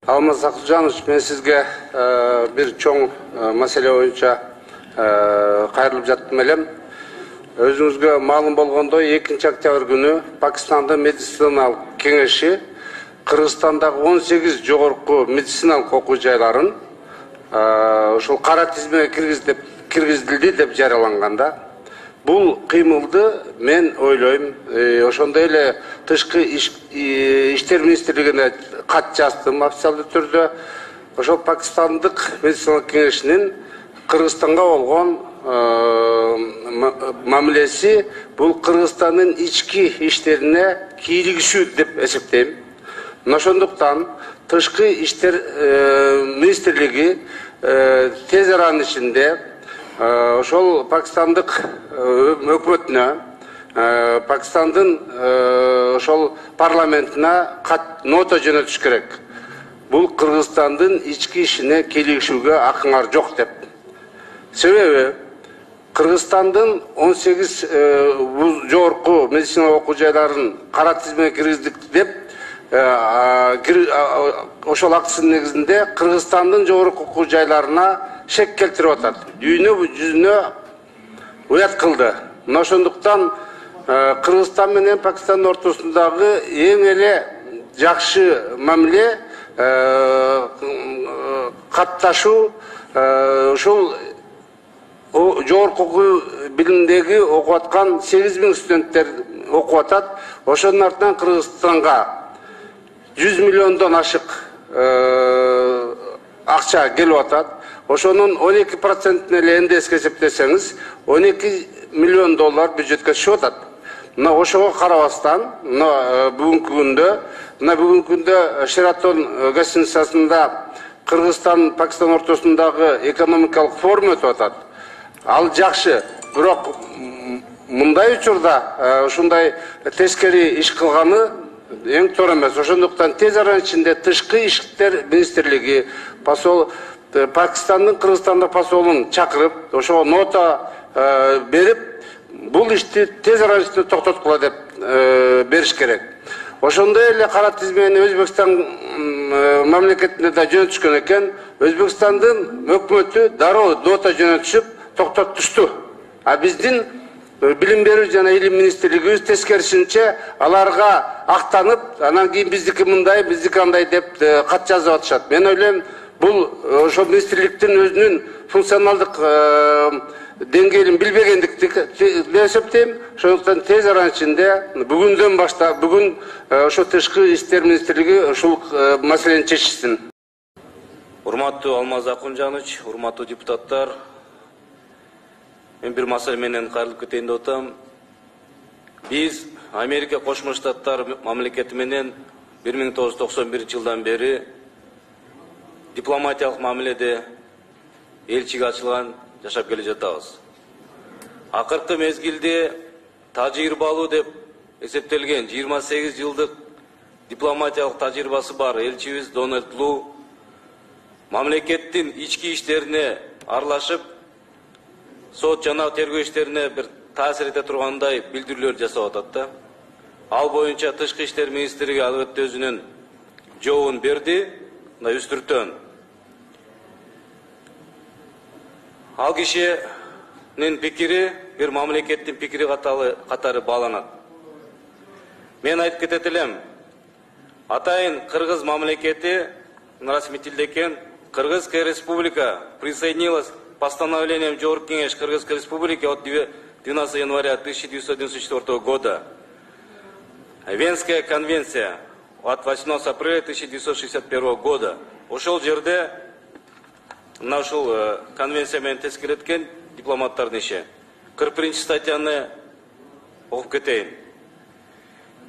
Алмаз Акылжанович, мен сизге бир чоң маселе боюнча кайрылып жаттым элем. Өзүңүзгө маалым болгондой, 2 октябрь күнү Пакистандын медициналык кеңеши Кыргызстандагы 18 жогорку медициналык окуу жайларын ошол кара тизмеге киргизилди деп жарыяланганда, бул кыймылды мен ойлойм, ошондой эле тышкы иштер министрлигине кат жаздым официалдуу түрдө. Ошол Пакистандык медициналык кеңешинин Кыргызстанга болгон мамилеси бул Кыргызстандын ички иштерине кийлигишүү деп эсептейм. Ошондуктан тышкы иштер министрлиги тез аранын ичинде ошол Пакистандык өкмөтүнө, Пакистандын ошол парламентине кат нота жөнөтүш керек. Бул Кыргызстандын ички ишине кийлигишүүгө акыңар жок деп. Себеби Кыргызстандын 18 жогорку медициналык окуу жайларын кара тизмеге киргиздик деп ошол актысынын негизинде Кыргызстандын жогорку окуу жайларына шек келтирип атат. Дүйнө жүзүнө уят кылды. Ошондуктан Кыргызстан менен Пакистандын ортосундагы эң эле жакшы мамиле катташуу, ушул жогорку окуу билимдеги окуп аткан 8000 студенттер окуп атат. Ошонун артынан Кыргызстанга 100 миллиондон ашык акча келип атат. Ошонун 12%-ын эле НДСке эсептесеңиз, 12 миллион доллар бюджетке түшүп атат. Ошого карабастан, бүгүнкү күндө Шератон гостиницасында Кыргызстан Пакистан ортосундагы экономикалык форум өтүп атат. Ал жакшы, бирок мындай учурда ушундай тескери иш кылганы эң туура эмес. Ошондуктан тез аранын ичинде тышкы иштер министрлиги Пакистандын Кыргызстандык посолун чакырып, ошого нота берип, бул ишти тез аранын ичинде токтоткула деп бериш керек. Ошондой эле кара тизмени Өзбекстан мамлекетине да жөнөтүшкөн экен. Өзбекстандын өкмөтү дароо нота жөнөтүшүп токтотушту. А биздин билим берүү жана илим министрлигибиз тескерисинче аларга актанып, анан кийин биздики мындай, биздики андай деп кат жазып атышат. Мен ойлойм, бул ошол министрликтин өзүнүн функционалдык деңгээлин билбегендикти деп эсептейм. Ошондуктан тез аранын ичинде бүгүндөн баштап, бүгүн ошо тышкы иштер министрлиги ушул маселени чечишсин. Урматтуу Алмаз Акылжанович, урматтуу депутаттар, мен бир маселе менен кайрылып кетейин деп атам. Биз Америка Кошмо Штаттар мамлекети менен 1991 жылдан бери дипломатиялык мамиледе элчиге ачылган жашап келе жатабыз. Акыркы мезгилде тажрыйбалуу деп эсептелген 28 жылдык дипломатиялык тажрыйбасы бар элчибиз Дональд Лу мамлекеттин ички иштерине аралашып, сот жана тергөө иштерине бир таасир эте тургандай билдирүүлөр жасап атат да. Ал боюнча тышкы иштер министрлиги албетте өзүнүн жообун берди, үстүртөн. Ал кишинин пикири бир мамлекеттин пикири катары бааланат. Мен айтып кетет элем, атайын Кыргыз мамлекети расмий тилде экен, Кыргызская республика присоединилась постановлением Жогорку кеңеш Кыргызской республики от 12 января 1994 года. Венская конвенция от 18 апреля 1961 года. Ошол жерде ушул конвенция менен тескер эткен дипломаттардын иши. 41 статьяны окуп кетейин.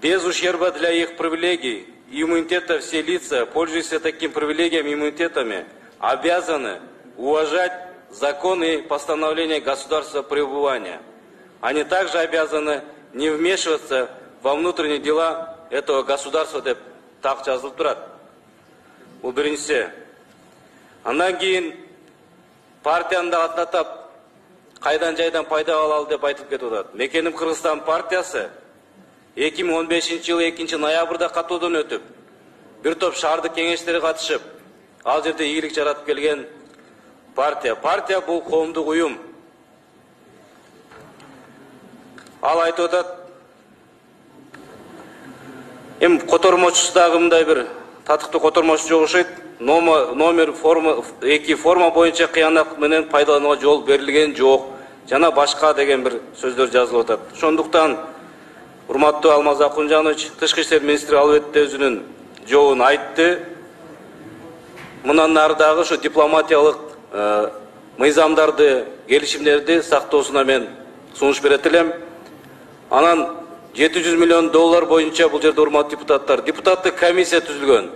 Без ущерба для их привилегий и иммунитета все лица, пользуясь таким привилегиями и иммунитетами, обязаны уважать законы и постановления государства пребывания. Они также обязаны не вмешиваться во внутренние дела этого государства, деп так жазылып турат. Бул биринчиси. Андан кийин партияны да атап, кайдан жайдан пайда алалы деп айтып кетип атат. Мекеним Кыргызстан партиясы 2015 жылы 2 ноябрда катоодон өтүп, бир топ шаардык кеңештерге катышып, ал жерде ийгилик жаратып келген партия. Партия бул коомдук уюм. Ал айтып атат, эми котормочусу дагы мындай бир татыктуу котормочу жок окшойт. Номер 2 форма боюнча кыянак менен пайдаланууга жол берилген жок жана башка деген бир сөздөр жазылып атат. Ошондуктан урматтуу Алмаз Акунжанович, тышкы иштер министри албетте өзүнүн жообун айтты. Мындан нары дагы ушу дипломатиялык мыйзамдарды, келишимдерди сактоосуна мен сунуш берет элем. Анан 700 миллион доллар боюнча бул жерде урматтуу депутаттар, депутаттык комиссия түзүлгөн.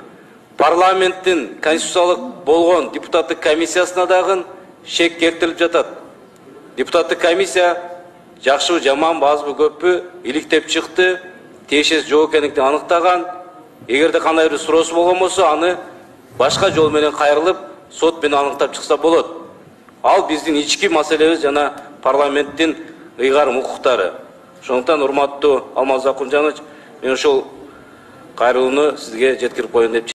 Парламенттин конституциялык болгон депутаттык комиссиясына дагы шек келтирилип жатат. Депутаттык комиссия жакшыбы, жаманбы, азбы, көппү иликтеп чыкты, тиешеси жок экендигин аныктаган. Эгерде кандай бир суроосу болгон болсо, аны башка жол менен кайрылып, сот менен аныктап чыкса болот. Ал биздин ички маселебиз жана парламенттин ыйгарым укуктары. Ошондуктан урматтуу Алмаз Акунжанович, мен ошол кайрылууну сизге жеткирип коеюн деп